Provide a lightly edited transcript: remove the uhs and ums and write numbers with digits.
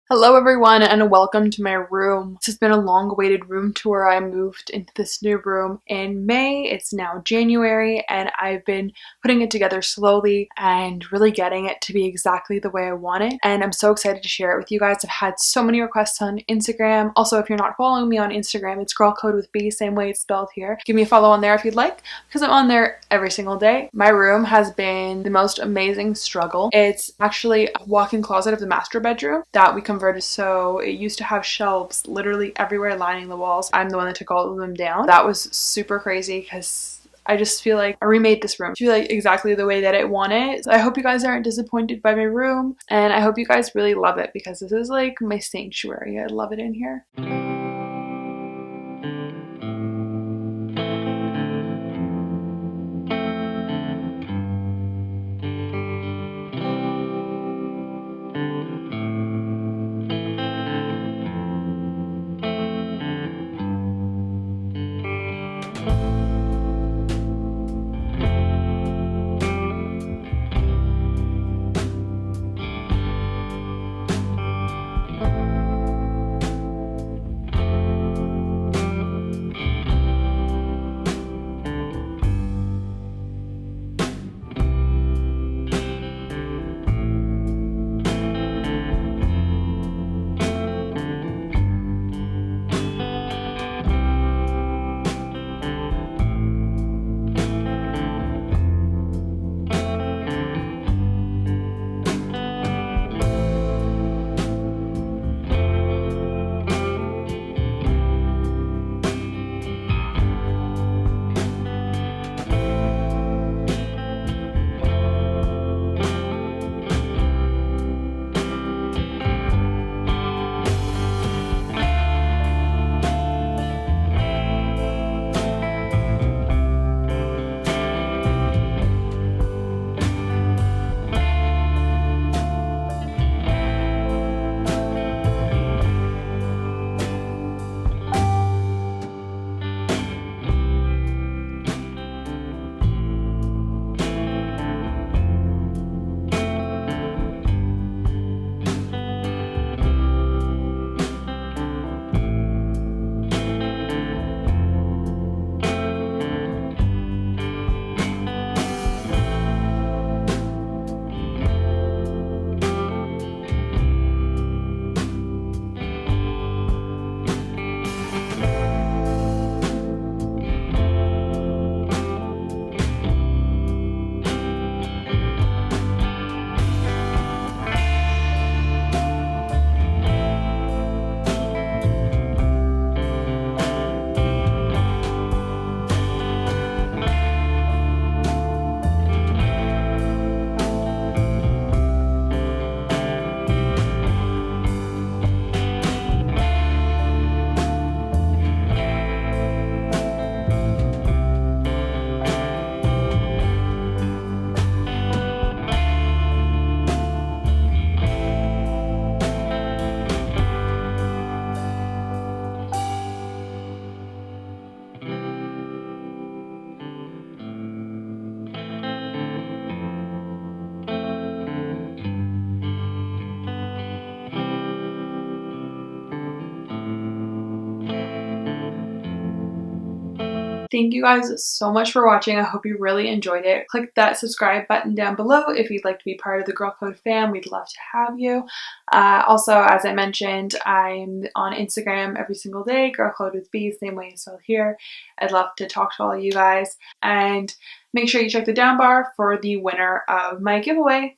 Hello everyone and welcome to my room. This has been a long-awaited room tour. I moved into this new room in May. It's now January and I've been putting it together slowly and really getting it to be exactly the way I want it. And I'm so excited to share it with you guys. I've had so many requests on Instagram. Also, if you're not following me on Instagram, it's girlcode with B, same way it's spelled here. Give me a follow on there if you'd like, because I'm on there every single day. My room has been the most amazing struggle. It's actually a walk-in closet of the master bedroom that we converted. So it used to have shelves literally everywhere lining the walls. I'm the one that took all of them down. That was super crazy because I just feel like I remade this room to be like exactly the way that I want it. So I hope you guys aren't disappointed by my room and I hope you guys really love it because this is like my sanctuary. I love it in here. Thank you guys so much for watching. I hope you really enjoyed it. Click that subscribe button down below if you'd like to be part of the Girl Code fam. We'd love to have you. Also, as I mentioned, I'm on Instagram every single day, Girl Code with B, same way as well here. I'd love to talk to all of you guys. And make sure you check the down bar for the winner of my giveaway.